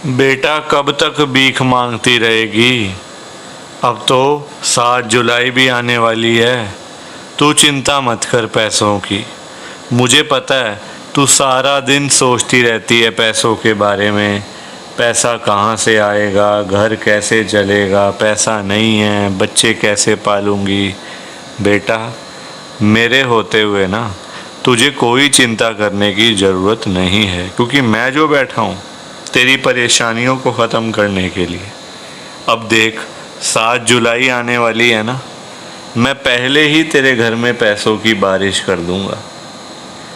बेटा कब तक भीख मांगती रहेगी। अब तो 7 जुलाई भी आने वाली है। तू चिंता मत कर पैसों की। मुझे पता है तू सारा दिन सोचती रहती है पैसों के बारे में। पैसा कहाँ से आएगा, घर कैसे चलेगा, पैसा नहीं है, बच्चे कैसे पालूंगी। बेटा मेरे होते हुए ना तुझे कोई चिंता करने की ज़रूरत नहीं है, क्योंकि मैं जो बैठा हूँ तेरी परेशानियों को ख़त्म करने के लिए। अब देख 7 जुलाई आने वाली है ना, मैं पहले ही तेरे घर में पैसों की बारिश कर दूंगा।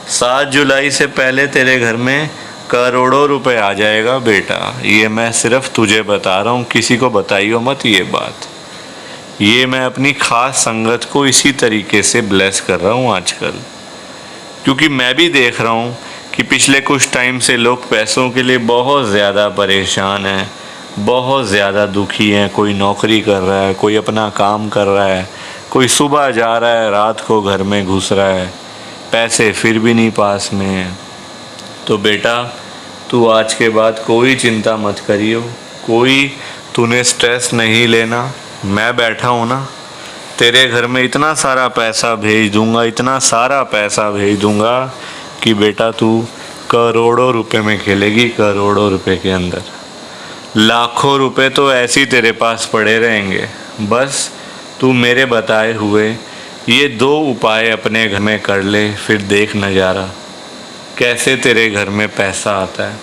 7 जुलाई से पहले तेरे घर में करोड़ों रुपए आ जाएगा बेटा। ये मैं सिर्फ तुझे बता रहा हूँ, किसी को बताइयो मत ये बात। ये मैं अपनी खास संगत को इसी तरीके से ब्लेस कर रहा हूँ आजकल, क्योंकि मैं भी देख रहा हूँ कि पिछले कुछ टाइम से लोग पैसों के लिए बहुत ज़्यादा परेशान हैं, बहुत ज़्यादा दुखी हैं। कोई नौकरी कर रहा है, कोई अपना काम कर रहा है, कोई सुबह जा रहा है रात को घर में घुस रहा है, पैसे फिर भी नहीं पास में हैं। तो बेटा तू आज के बाद कोई चिंता मत करियो, कोई तूने स्ट्रेस नहीं लेना। मैं बैठा हूँ ना, तेरे घर में इतना सारा पैसा भेज दूंगा, इतना सारा पैसा भेज दूंगा कि बेटा तू करोड़ों रुपए में खेलेगी। करोड़ों रुपए के अंदर लाखों रुपए तो ऐसे ही तेरे पास पड़े रहेंगे। बस तू मेरे बताए हुए ये 2 उपाय अपने घर में कर ले, फिर देख नज़ारा कैसे तेरे घर में पैसा आता है,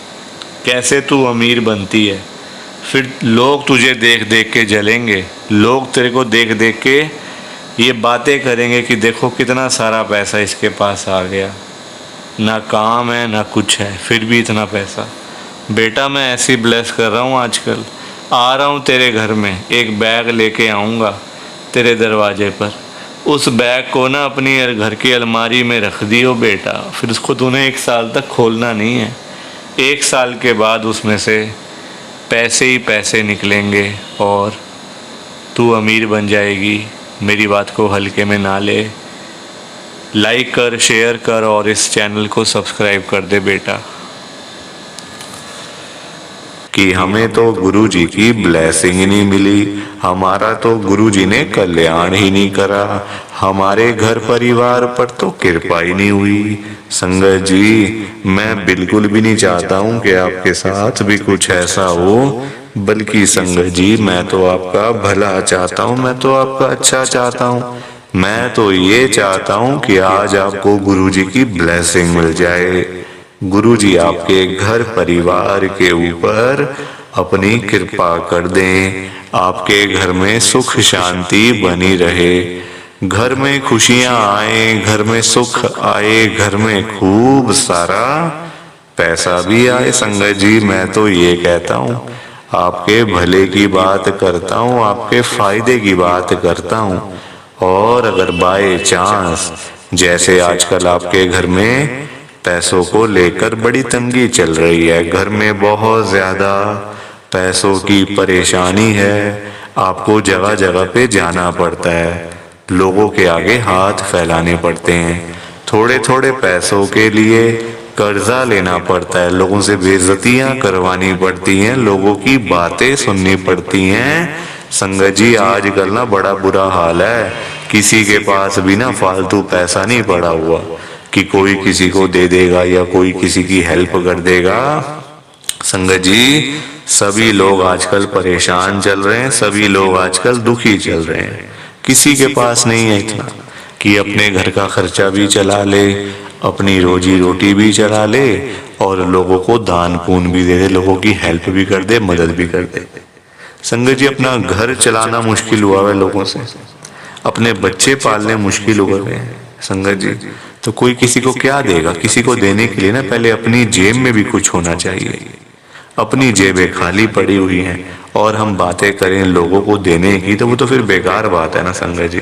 कैसे तू अमीर बनती है। फिर लोग तुझे देख देख के जलेंगे, लोग तेरे को देख देख के ये बातें करेंगे कि देखो कितना सारा पैसा इसके पास आ गया, ना काम है ना कुछ है, फिर भी इतना पैसा। बेटा मैं ऐसे ही ब्लेस कर रहा हूँ आजकल। आ रहा हूँ तेरे घर में, एक बैग लेके आऊँगा तेरे दरवाजे पर। उस बैग को ना अपनी घर की अलमारी में रख दियो बेटा, फिर उसको तूने 1 साल तक खोलना नहीं है। 1 साल के बाद उसमें से पैसे ही पैसे निकलेंगे और तू अमीर बन जाएगी। मेरी बात को हल्के में ना ले। लाइक कर, शेयर कर और इस चैनल को सब्सक्राइब कर दे बेटा। कि हमें तो गुरुजी की ब्लेसिंग ही नहीं मिली, हमारा तो गुरुजी ने कल्याण ही नहीं करा, हमारे घर परिवार पर तो कृपा ही नहीं हुई। संगत जी मैं बिल्कुल भी नहीं चाहता हूँ कि आपके साथ भी कुछ ऐसा हो, बल्कि संगत जी मैं तो आपका भला चाहता हूँ, मैं तो आपका अच्छा चाहता हूँ। मैं तो ये चाहता हूँ कि आज आपको गुरुजी की ब्लेसिंग मिल जाए, गुरुजी आपके घर परिवार के ऊपर अपनी कृपा कर दें, आपके घर में सुख शांति बनी रहे, घर में खुशियां आए, घर में सुख आए, घर में खूब सारा पैसा भी आए। संगत जी मैं तो ये कहता हूँ, आपके भले की बात करता हूँ, आपके फायदे की बात करता हूँ। और अगर बाय चांस जैसे आजकल आपके घर में पैसों को लेकर बड़ी तंगी चल रही है, घर में बहुत ज्यादा पैसों की परेशानी है, आपको जगह जगह पे जाना पड़ता है, लोगों के आगे हाथ फैलाने पड़ते हैं, थोड़े थोड़े पैसों के लिए कर्जा लेना पड़ता है, लोगों से बेइज्जतियां करवानी पड़ती हैं, लोगों की बातें सुननी पड़ती हैं। संगत जी आजकल ना बड़ा बुरा हाल है, किसी के पास भी ना फालतू पैसा नहीं पड़ा हुआ कि कोई किसी को दे देगा या कोई किसी की हेल्प कर देगा। संगत जी सभी लोग आजकल परेशान चल रहे हैं, सभी लोग आजकल दुखी चल रहे हैं, किसी के पास नहीं है इतना कि अपने घर का खर्चा भी चला ले, अपनी रोजी रोटी भी चला ले और लोगों को दान पुण्य भी दे दे, लोगों की हेल्प भी कर दे, मदद भी कर दे। संगत जी अपना घर चलाना मुश्किल हुआ है लोगों से, अपने बच्चे पालने मुश्किल हो गए हैं। संगत जी तो कोई किसी को क्या देगा, किसी को देने के लिए ना पहले अपनी जेब में भी कुछ होना चाहिए। अपनी जेबें खाली पड़ी हुई हैं और हम बातें करें लोगों को देने की, तो वो तो फिर बेकार बात है ना संगत जी,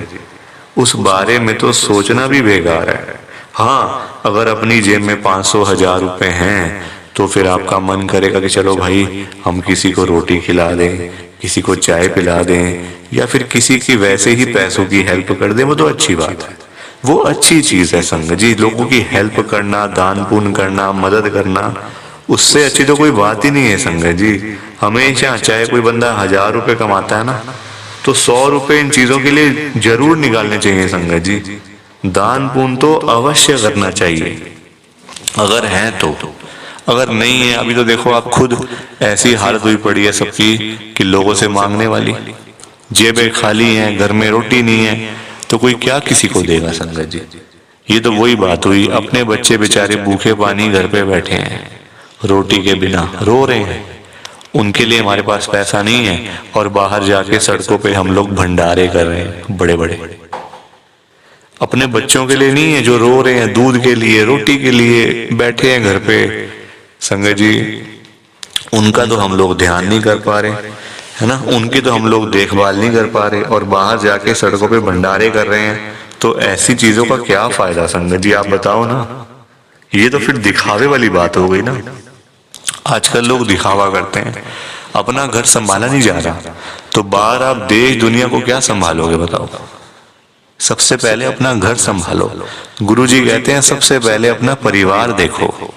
उस बारे में तो सोचना भी बेकार है। हाँ अगर अपनी जेब में 500-1000 रुपए हैं तो फिर आपका मन करेगा कि चलो भाई हम किसी को रोटी खिला दें, किसी को चाय पिला दें या फिर किसी की वैसे ही पैसों की हेल्प कर दें, वो तो अच्छी बात है, वो अच्छी चीज है। संगत जी लोगों की हेल्प करना, दान पुण्य करना, मदद करना उससे अच्छी तो कोई बात ही नहीं है संगत जी। हमेशा चाहे कोई बंदा 1000 रुपए कमाता है ना, तो 100 रुपए इन चीजों के लिए जरूर निकालने चाहिए संगत जी। दान पुण्य तो अवश्य करना चाहिए अगर है तो। अगर नहीं है, अभी तो देखो आप खुद, ऐसी हालत हुई पड़ी है सबकी कि लोगों से मांगने वाली, जेबें खाली हैं, घर में रोटी नहीं है, तो कोई क्या किसी को देगा संगत जी। ये तो वही बात हुई, अपने बच्चे बेचारे भूखे पानी घर पे बैठे हैं, रोटी के बिना रो रहे हैं, उनके लिए हमारे पास पैसा नहीं है, और बाहर जाके सड़कों पे हम लोग भंडारे कर रहे हैं बड़े बड़े। अपने बच्चों के लिए नहीं है जो रो रहे हैं, दूध के लिए, रोटी के लिए बैठे हैं घर पे संगत जी, उनका तो हम लोग ध्यान नहीं कर पा रहे, है ना, उनकी तो हम लोग देखभाल नहीं कर पा रहे, और बाहर जाके सड़कों पे भंडारे कर रहे हैं। तो ऐसी चीजों का क्या फायदा संगत जी, आप बताओ ना। ये तो फिर दिखावे वाली बात हो गई ना। आजकल लोग दिखावा करते हैं, अपना घर संभाला नहीं जा रहा, तो बाहर आप देश दुनिया को क्या संभालोगे बताओ। सबसे पहले अपना घर संभालो। गुरुजी कहते हैं सबसे पहले अपना परिवार देखो।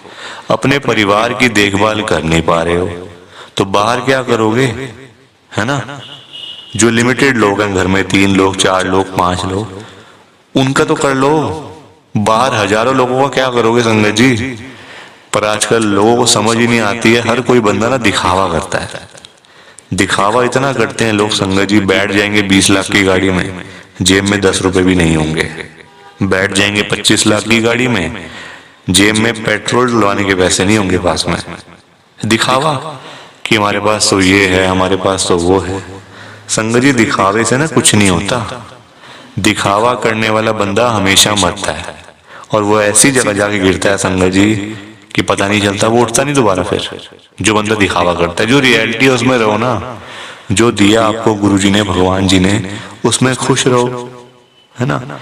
अपने परिवार की देखभाल कर नहीं पा रहे हो तो बाहर क्या करोगे, है ना। जो लिमिटेड लोग हैं घर में, 3 लोग, 4 लोग, 5 लोग, उनका तो कर लो। बाहर हजारों लोगों का क्या करोगे संगत जी। पर आजकल लोगों को समझ ही नहीं आती है, हर कोई बंदा ना दिखावा करता है। दिखावा इतना करते हैं लोग संगत जी, बैठ जाएंगे 20 लाख की गाड़ी में, जेब में 10 रुपए भी नहीं होंगे। बैठ जाएंगे 25 लाख की गाड़ी में, जेब में पेट्रोल डलवाने के पैसे नहीं होंगे पास में। दिखावा कि हमारे पास तो ये है, हमारे पास तो वो है। संगत जी दिखावे से ना कुछ नहीं होता। दिखावा करने वाला बंदा हमेशा मरता है, और वो ऐसी जगह जाके गिरता है संगत जी कि पता नहीं चलता, वो उठता नहीं दोबारा फिर। जो बंदा दिखावा करता है, जो रियलिटी है उसमें रहो ना। जो दिया आपको गुरुजी ने, भगवान जी ने, उसमें खुश रहो, है ना।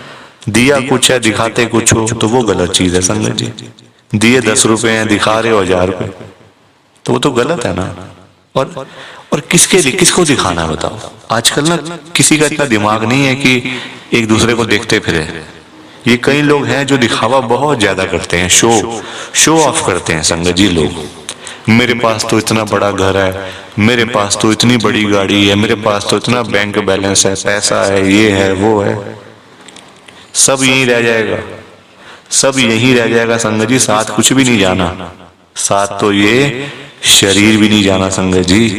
दिया कुछ है, दिखाते कुछ हो, तो वो गलत चीज है संगत जी। दिए 10 रुपए हैं, दिखा रहे हो 1000 रुपए, तो वो तो गलत है ना। और किसके लिए, किसको दिखाना है बताओ। आजकल ना किसी का इतना दिमाग नहीं है कि एक दूसरे को देखते फिरे। ये कई लोग हैं जो दिखावा बहुत ज्यादा करते हैं, शो ऑफ करते हैं संगत जी लोग। मेरे पास तो इतना बड़ा घर है, मेरे पास तो इतनी बड़ी गाड़ी है, मेरे पास तो इतना बैंक बैलेंस है, पैसा है, ये है वो है। सब यहीं रह जाएगा, सब यहीं रह जाएगा संगत जी। साथ कुछ भी नहीं जाना, साथ तो ये शरीर भी नहीं जाना संगत जी।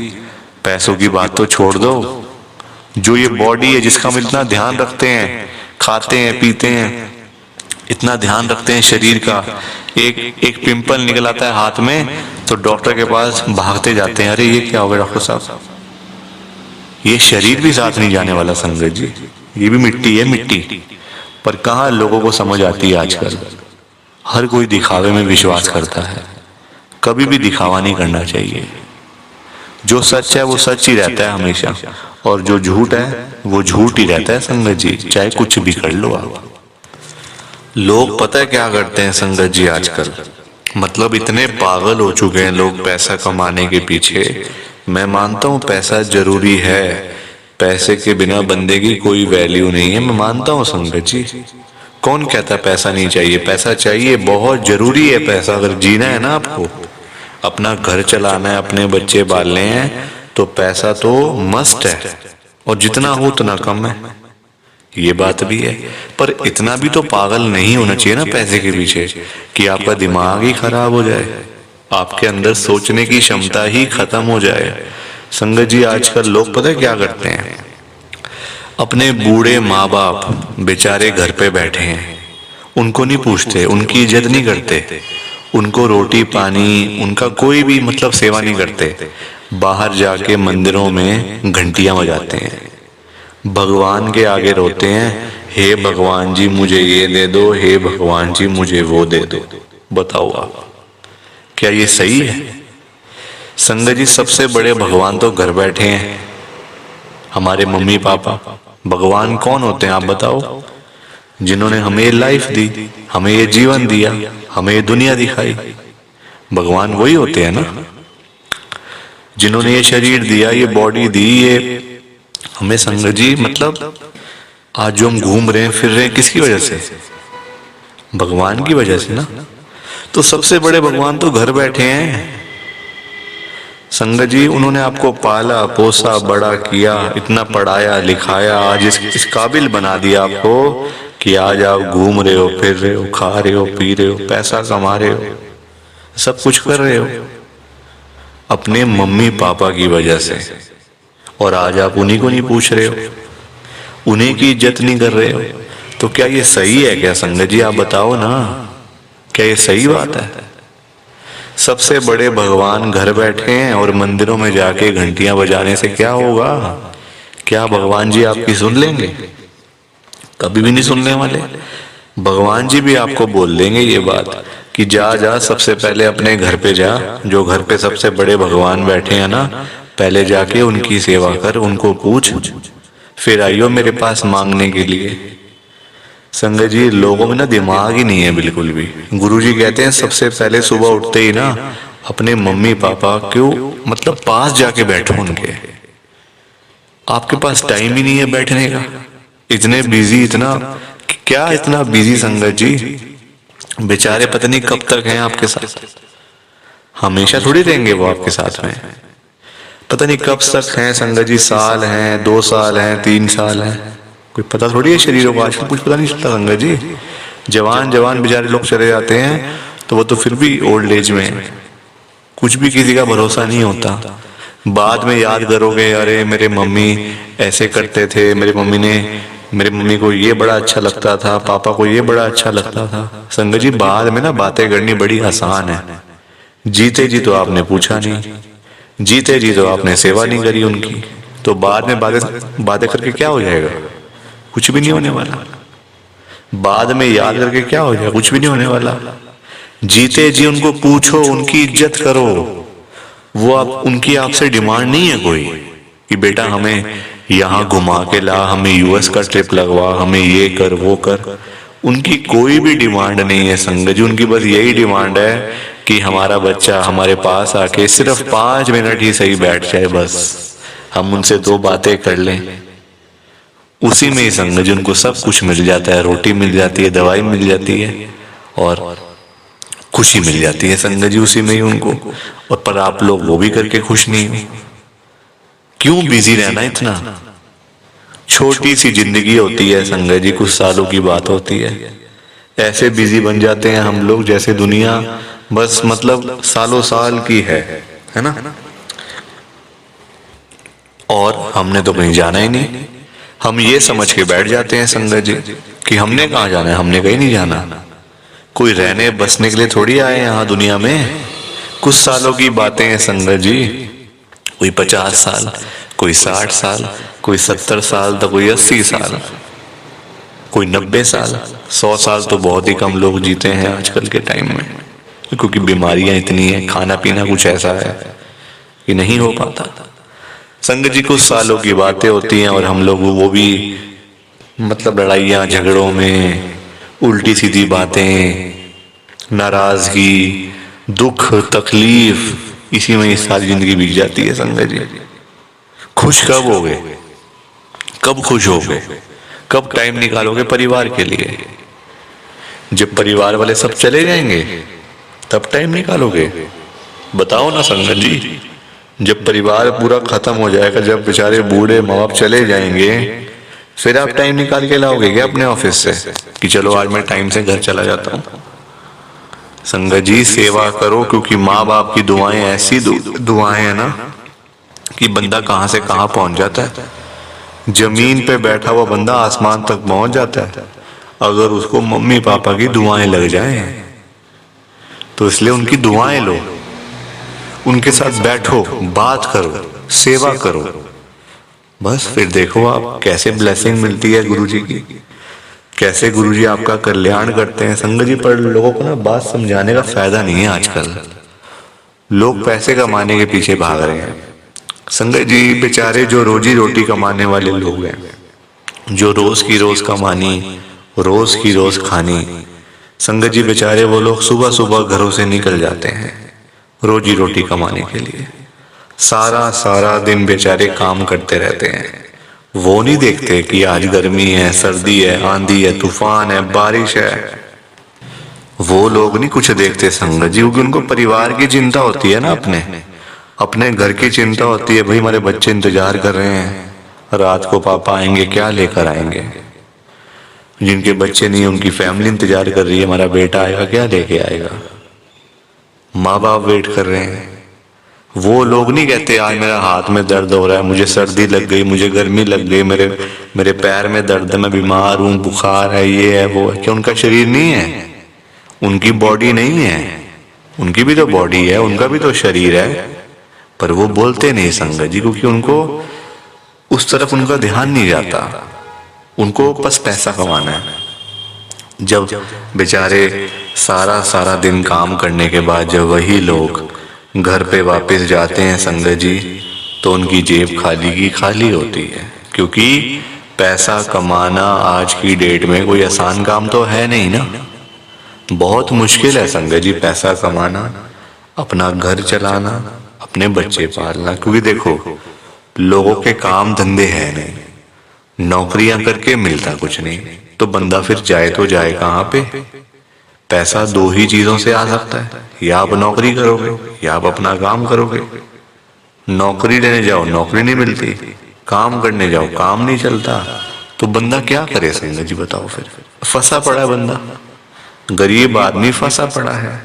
पैसों की बात तो छोड़ दो, जो ये बॉडी है जिसका हम इतना ध्यान रखते हैं, खाते हैं पीते हैं, इतना ध्यान रखते हैं शरीर का, एक पिंपल निकल आता है हाथ में तो डॉक्टर के पास भागते जाते हैं, अरे ये क्या हो गया डॉक्टर साहब। ये शरीर भी साथ नहीं जाने वाला संगत जी, ये भी मिट्टी है, मिट्टी। पर कहाँ लोगों को समझ आती है आजकल। हर कोई दिखावे में विश्वास करता है, कभी भी दिखावा नहीं करना चाहिए। जो सच है वो सच ही रहता है हमेशा, और जो झूठ है वो झूठ ही रहता है संगत जी, चाहे कुछ भी कर लो आप। लोग पता है क्या करते हैं संगत जी आजकल, मतलब इतने पागल हो चुके हैं लोग पैसा कमाने के पीछे। मैं मानता हूँ पैसा जरूरी है, पैसे के बिना बंदे की कोई वैल्यू नहीं है, मैं मानता हूँ संगत जी। कौन कहता पैसा नहीं चाहिए, पैसा चाहिए, बहुत जरूरी है पैसा। अगर जीना है ना आपको, अपना घर चलाना है, अपने बच्चे पालने हैं, तो पैसा तो मस्ट है, और जितना हो उतना कम है, ये बात भी है। पर इतना भी तो पागल नहीं होना चाहिए ना पैसे के पीछे कि आपका दिमाग ही खराब हो जाए, आपके अंदर सोचने की क्षमता ही खत्म हो जाए। संगत जी आजकल लोग पता है क्या करते हैं, अपने बूढ़े माँ बाप बेचारे घर पे बैठे हैं, उनको नहीं पूछते, उनकी इज्जत नहीं करते, उनको रोटी पानी, उनका कोई भी मतलब सेवा नहीं करते। बाहर जाके मंदिरों में घंटियां बजाते हैं, भगवान के आगे रोते हैं, हे भगवान जी मुझे ये दे दो, हे भगवान जी मुझे वो दे दो। बताओ आप, क्या ये सही है? संगत जी सबसे बड़े भगवान तो घर बैठे हैं, हमारे मम्मी पापा। भगवान कौन होते हैं आप बताओ? जिन्होंने हमें लाइफ दी, हमें ये जीवन दिया, हमें ये दुनिया दिखाई, भगवान वही होते हैं ना। जिन्होंने ये शरीर दिया, ये बॉडी दी, ये हमें संगत जी, मतलब आज जो हम घूम रहे हैं फिर रहे हैं किसकी वजह से? भगवान की वजह से ना। तो सबसे बड़े भगवान तो घर बैठे हैं, संगत जी, उन्होंने आपको पाला पोसा बड़ा किया, इतना पढ़ाया लिखाया, आज इस काबिल बना दिया आपको कि आज आप घूम रहे हो, फिर रहे हो, खा रहे हो, पी रहे हो, पैसा कमा रहे हो, सब कुछ कर रहे हो अपने मम्मी पापा की वजह से। और आज आप उन्हीं को नहीं पूछ रहे हो, उन्हीं की इज्जत नहीं कर रहे हो। तो क्या ये सही है क्या संगत जी? आप बताओ ना, क्या ये सही बात है? सबसे बड़े भगवान घर बैठे हैं और मंदिरों में जाके घंटियां बजाने से क्या होगा? क्या भगवान जी आपकी सुन लेंगे? कभी भी नहीं सुनने वाले। भगवान जी भी आपको बोल देंगे ये बात कि जा जा, सबसे पहले अपने घर पे जा, जो घर पे सबसे बड़े भगवान बैठे हैं ना, पहले जाके उनकी सेवा कर, उनको पूछ, फिर आइयो मेरे पास मांगने के लिए। संगत जी, लोगों में ना दिमाग ही नहीं है बिल्कुल भी। गुरुजी कहते हैं सबसे पहले सुबह उठते ही ना अपने मम्मी पापा क्यों मतलब पास जाके बैठो उनके। आपके पास टाइम ही नहीं है बैठने का, इतने बिजी, इतना क्या इतना बिजी संगत जी। बेचारे पता नहीं कब तक हैं आपके साथ, हमेशा थोड़ी रहेंगे वो आपके साथ में। पता नहीं कब तक हैं संगत जी, साल हैं, 2 साल हैं, 3 साल हैं, कोई पता थोड़ी है शरीरों को। आजकल कुछ पता नहीं चलता संगत जी। जवान जवान बेचारे लोग चले जाते हैं तो वो तो फिर भी ओल्ड एज में, कुछ भी किसी का भरोसा नहीं होता। बाद में याद करोगे, अरे मेरे मम्मी ऐसे करते थे, मेरी मम्मी को ये बड़ा अच्छा लगता था, पापा को ये बड़ा अच्छा लगता था। संगत जी, बाद में ना बातें करनी बड़ी आसान है, जीते जी तो आपने पूछा नहीं, जीते जी तो आपने सेवा नहीं करी उनकी, तो बाद में बातें करके क्या हो जाएगा? कुछ भी नहीं होने वाला। बाद में याद करके क्या हो जाएगा? कुछ भी नहीं होने वाला। जीते जी उनको पूछो, उनकी इज्जत करो। वो आप उनकी आपसे डिमांड नहीं है कोई कि बेटा हमें यहाँ घुमा के ला, हमें यूएस का ट्रिप लगवा, हमें ये कर वो कर। उनकी कोई भी डिमांड नहीं है संगत जी। उनकी बस यही डिमांड है कि हमारा बच्चा हमारे पास आके सिर्फ 5 मिनट ही सही बैठ जाए, बस हम उनसे 2 बातें कर लें। उसी में ही संगत जी उनको सब कुछ मिल जाता है, रोटी मिल जाती है, दवाई मिल जाती है और खुशी मिल जाती है संगत जी उसी में ही उनको। और पर आप लोग वो भी करके खुश नहीं हो। क्यों बिजी रहना इतना? छोटी सी जिंदगी होती है संगत जी, कुछ सालों की बात होती है। ऐसे बिजी बन जाते हैं हम लोग जैसे दुनिया बस मतलब सालों साल की है ना। और हमने तो कहीं जाना ही नहीं। हम ये समझ के बैठ जाते हैं संगत जी कि हमने कहाँ जाना है, हमने कहीं नहीं जाना। कोई रहने बसने के लिए थोड़ी आए यहाँ दुनिया में। कुछ सालों की बातें हैं संगत जी, कोई 50 साल, कोई 60 साल, कोई 70 साल, तो कोई 80 साल, कोई 90 साल। 100 साल तो बहुत ही कम लोग जीते हैं आजकल के टाइम में, क्योंकि बीमारियां इतनी हैं, खाना पीना कुछ ऐसा है कि नहीं हो पाता। संगत जी, कुछ सालों की बातें होती हैं और हम लोग वो भी मतलब लड़ाइयाँ झगड़ों में, उल्टी सीधी बातें, नाराजगी, दुख तकलीफ, इसी में सारी जिंदगी बीत जाती है संगत जी। खुश कब होगे? कब खुश होगे? कब टाइम निकालोगे परिवार के लिए? जब परिवार वाले सब चले जाएंगे तब टाइम निकालोगे? बताओ ना संगत जी। जब परिवार पूरा खत्म हो जाएगा, जब बेचारे बूढ़े माँ बाप चले जाएंगे, फिर आप टाइम निकाल के लाओगे क्या अपने ऑफिस से कि चलो आज मैं टाइम से घर चला जाता हूँ? संगत जी, सेवा करो, क्योंकि माँ बाप की दुआएं ऐसी दुआएं है ना कि बंदा कहाँ से कहाँ पहुंच जाता है। जमीन पे बैठा हुआ बंदा आसमान तक पहुंच जाता है अगर उसको मम्मी पापा की दुआएं लग जाएं। तो इसलिए उनकी दुआएं लो, उनके साथ बैठो, बात करो, सेवा करो, बस फिर देखो आप कैसे ब्लेसिंग मिलती है गुरुजी की, कैसे गुरुजी आपका कल्याण करते हैं। संगत जी, पर लोगों को ना बात समझाने का फायदा नहीं है। आजकल लोग पैसे कमाने के पीछे भाग रहे हैं। संगत जी, बेचारे जो रोजी रोटी कमाने वाले लोग हैं, जो रोज की रोज कमानी, रोज की रोज खानी, संगत जी बेचारे वो लोग सुबह सुबह घरों से निकल जाते हैं रोजी रोटी कमाने के लिए। सारा सारा दिन बेचारे काम करते रहते हैं। वो नहीं देखते कि आज गर्मी है, सर्दी है, आंधी है, तूफान है, बारिश है। वो लोग नहीं कुछ देखते संगत जी, क्योंकि उनको परिवार की चिंता होती है ना अपने। अपने घर की चिंता होती है, भाई हमारे बच्चे इंतजार कर रहे हैं रात को पापा आएंगे क्या लेकर आएंगे। जिनके बच्चे नहीं उनकी फैमिली इंतजार कर रही है, हमारा बेटा आएगा क्या लेके आएगा। माँ बाप वेट कर रहे हैं। वो लोग नहीं कहते आज मेरा हाथ में दर्द हो रहा है, मुझे सर्दी लग गई, मुझे गर्मी लग गई, मेरे पैर में दर्द है, मैं बीमार हूँ, बुखार है, ये है वो है। क्या उनका शरीर नहीं है? उनकी बॉडी नहीं है? उनकी भी तो बॉडी है, उनका भी तो शरीर है, पर वो बोलते नहीं संगत जी, क्योंकि उनको उस तरफ उनका ध्यान नहीं जाता। उनको बस पैसा कमाना है। जब बेचारे सारा दिन काम करने के बाद जब वही लोग घर पे वापस जाते हैं संगत जी, तो उनकी जेब खाली की खाली होती है। क्योंकि पैसा कमाना आज की डेट में कोई आसान काम तो है नहीं ना, बहुत मुश्किल है संगत जी पैसा कमाना, अपना घर चलाना, अपने बच्चे पालना। क्योंकि देखो लोगों के काम धंधे हैं नहीं, नौकरियां करके मिलता कुछ नहीं, तो बंदा फिर जाए तो जाए कहाँ पे। पैसा दो ही चीजों से आ सकता है, या आप नौकरी करोगे या आप अपना काम करोगे। नौकरी लेने जाओ नौकरी नहीं मिलती, काम करने जाओ काम नहीं चलता, तो बंदा क्या करे संगत जी बताओ। फिर फंसा पड़ा है बंदा, गरीब आदमी फंसा पड़ा है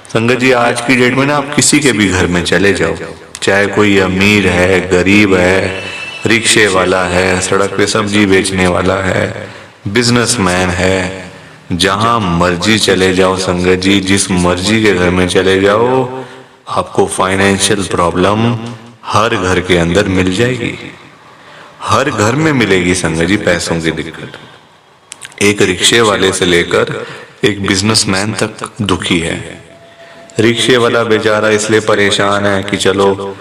संगत जी। आज की डेट में ना आप किसी के भी घर में चले जाओ, चाहे कोई अमीर है, गरीब है, रिक्शे वाला है, सड़क पे सब्जी बेचने वाला है, बिजनेसमैन है, जहां मर्जी चले जाओ संगत जी, जिस मर्जी के घर में चले जाओ, आपको फाइनेंशियल प्रॉब्लम हर घर के अंदर मिल जाएगी। हर घर में मिलेगी संगत जी पैसों की दिक्कत। एक रिक्शे वाले से लेकर एक बिजनेसमैन तक दुखी है। रिक्शे वाला बेचारा इसलिए परेशान है कि चलो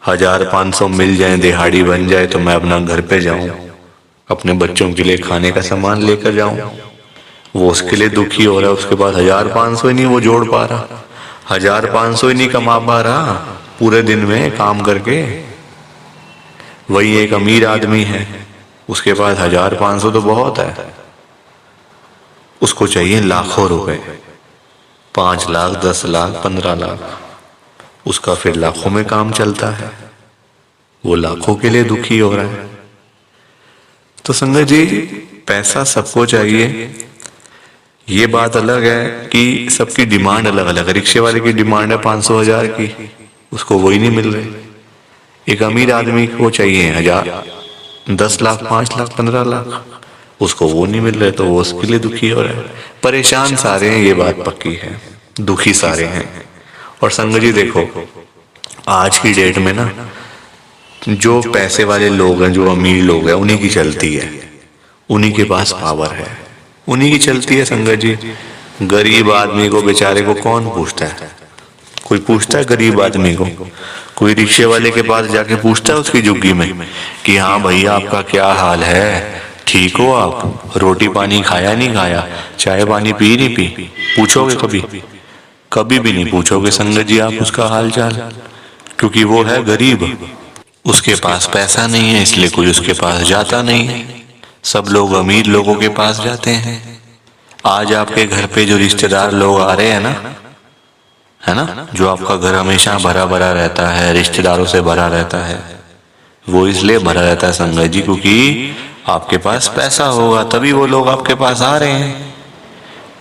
1500 मिल जाए, दिहाड़ी बन जाए तो मैं अपना घर पे जाऊं, अपने बच्चों के लिए खाने का सामान लेकर जाऊं। वो उसके लिए दुखी हो रहा है, उसके पास 1500 ही नहीं वो जोड़ पा रहा, 1500 ही नहीं कमा पा रहा पूरे दिन में काम करके। वही एक अमीर आदमी है, उसके पास 1500 तो बहुत है, उसको चाहिए लाखों रुपए, 5 लाख 10 लाख 15 लाख, उसका फिर लाखों में काम चलता है, वो लाखों के लिए दुखी हो रहा है। तो संगत जी पैसा सबको चाहिए, ये बात अलग है कि सबकी डिमांड अलग अलग है। रिक्शे वाले की डिमांड है 500,000 की, उसको वही नहीं मिल रही। एक अमीर आदमी को चाहिए 10 लाख 5 लाख 15 लाख, उसको वो नहीं मिल रहे, तो वो उसके लिए दुखी हो रहा है। परेशान सारे हैं, ये बात पक्की है, दुखी सारे हैं। और संगत जी देखो आज की डेट में ना जो पैसे वाले लोग हैं, जो अमीर लोग हैं, उन्हीं की चलती है, उन्हीं के पास पावर है, उन्हीं की चलती है संगत जी। गरीब आदमी को बेचारे को कौन पूछता है? कोई पूछता है गरीब आदमी को? कोई रिक्शे वाले के पास जाके पूछता है उसकी झुग्गी में कि हाँ भैया आपका क्या हाल है, ठीक हो आप, रोटी पानी खाया नहीं खाया, चाय पानी पी नहीं पी? पूछोगे कभी? कभी भी नहीं पूछोगे संगत जी आप उसका हाल चाल, क्योंकि वो है गरीब, उसके पास पैसा नहीं है, इसलिए कोई उसके पास जाता नहीं है। सब लोग अमीर लोगों के पास जाते हैं। आज आपके घर पे जो रिश्तेदार लोग आ रहे हैं ना, है ना, जो आपका घर हमेशा भरा भरा रहता है, रिश्तेदारों से भरा रहता है, वो इसलिए भरा रहता है संगत जी क्योंकि आपके पास पैसा होगा, तभी वो लोग आपके पास आ रहे हैं।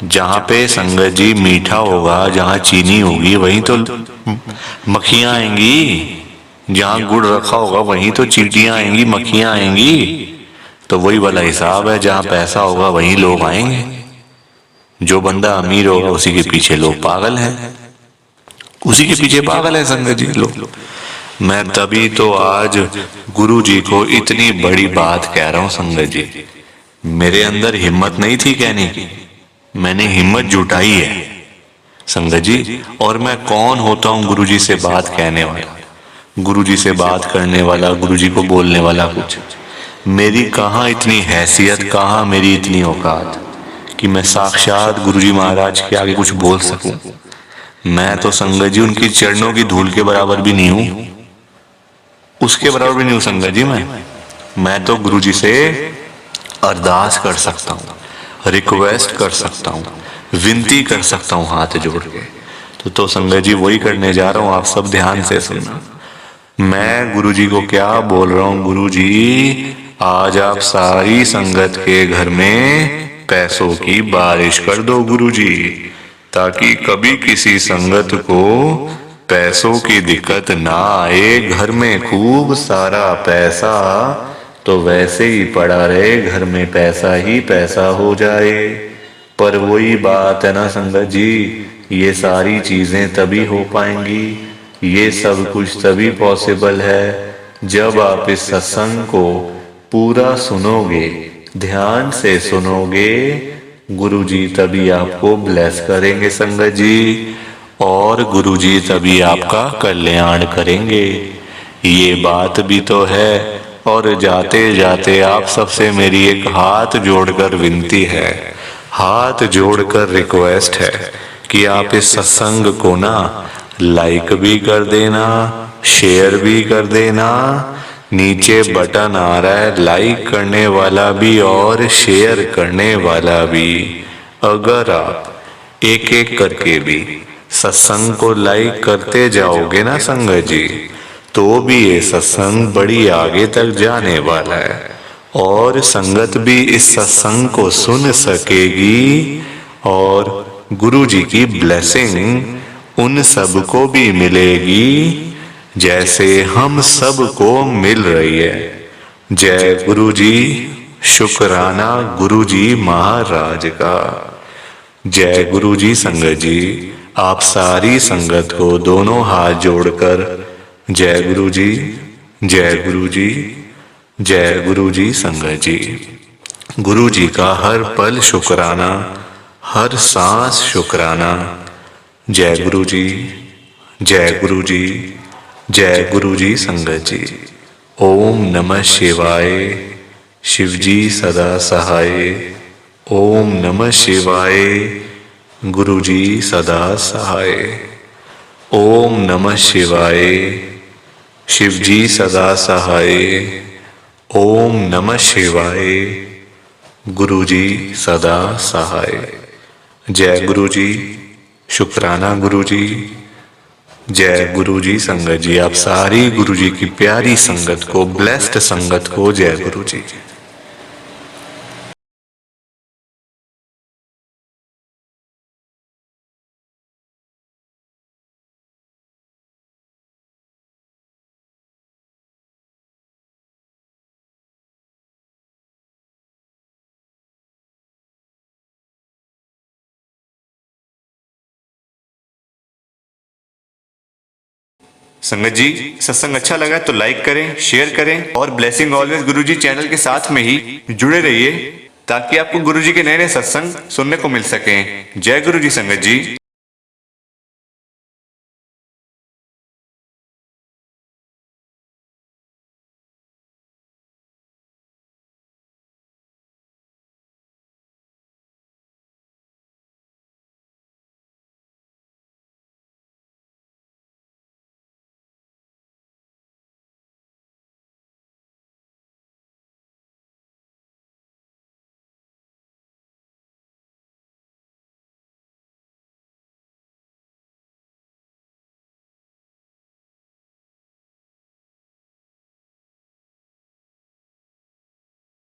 जहां पे संगत जी मीठा होगा, जहां चीनी होगी, वहीं तो मक्खियां आएंगी। जहां गुड़ रखा होगा वहीं तो चींटियां आएंगी, मक्खियां आएंगी। तो वही वाला हिसाब है, जहां पैसा होगा वहीं लोग आएंगे। जो बंदा अमीर होगा उसी के पीछे लोग पागल हैं, उसी के पीछे पागल है संगत जी लोग। मैं तभी तो आज गुरु जी को इतनी बड़ी बात कह रहा हूं संगत जी। मेरे अंदर हिम्मत नहीं थी कहने की, मैंने हिम्मत जुटाई है संगत जी। और मैं कौन होता हूं गुरु जी से बात कहने वाला, गुरु जी से बात करने वाला, गुरु जी को बोलने वाला? कुछ मेरी कहाँ इतनी हैसियत, कहाँ मेरी इतनी औकात कि मैं साक्षात गुरु जी महाराज के आगे कुछ बोल सकूं। मैं तो संगत जी उनकी चरणों की धूल के बराबर भी नहीं हूं, उसके बराबर भी नहीं हूं संगत जी। मैं तो गुरु जी से अरदास कर सकता हूं, रिक्वेस्ट कर सकता हूं, विनती कर सकता हूं हाथ जोड़ के। तो संगत जी वही करने जा रहा हूँ, आप सब ध्यान से सुनना। मैं गुरुजी को क्या बोल रहा हूँ, गुरुजी आज आप सारी संगत के घर में पैसों की बारिश कर दो गुरुजी, ताकि कभी किसी संगत को पैसों की दिक्कत ना आए। घर में खूब सारा पैसा तो वैसे ही पड़ा रहे, घर में पैसा ही पैसा हो जाए। पर वही बात है ना संगत जी, ये सारी चीजें तभी हो पाएंगी, ये सब कुछ तभी पॉसिबल है जब आप इस सत्संग को पूरा सुनोगे, ध्यान से सुनोगे। गुरुजी तभी आपको ब्लेस करेंगे संगत जी, और गुरुजी तभी आपका कल्याण करेंगे। ये बात भी तो है। और जाते जाते आप सबसे मेरी एक हाथ जोड़कर विनती है, हाथ जोड़कर रिक्वेस्ट है कि आप इस सत्संग को ना लाइक भी कर देना, शेयर भी कर देना। नीचे बटन आ रहा है लाइक करने वाला भी और शेयर करने वाला भी। अगर आप एक एक करके भी सत्संग को लाइक करते जाओगे ना संगत जी, तो भी ये सत्संग बड़ी आगे तक जाने वाला है, और संगत भी इस सत्संग को सुन सकेगी, और गुरु जी की ब्लेसिंग उन सब को भी मिलेगी जैसे हम सब को मिल रही है। जय गुरु जी, शुक्राना गुरु जी महाराज का। जय गुरु जी संगत जी, आप सारी संगत को दोनों हाथ जोड़कर जय गुरु जी, जय गुरु जी, जय गुरु जी संगत जी। गुरु जी का हर पल शुक्राना, हर सांस शुक्राना। जय गुरु जी, जय गुरु जी, जय गुरु जी संगत जी। ओम नमः शिवाय, शिव जी सदा सहाय। ओम नमः शिवाय, गुरु जी सदा सहाय। ओम नमः शिवाय, शिव जी सदा सहाय। ओम नमः शिवाय, गुरु जी सदा सहाय। जय गुरु जी, शुक्राना गुरु जी। जय गुरु जी संगत जी, आप सारी गुरु जी की प्यारी संगत को, ब्लेस्ड संगत को जय गुरु जी। संगत जी सत्संग अच्छा लगा तो लाइक करें, शेयर करें, और ब्लेसिंग ऑलवेज गुरुजी चैनल के साथ में ही जुड़े रहिए, ताकि आपको गुरुजी के नए नए सत्संग सुनने को मिल सकें। जय गुरु जी संगत जी।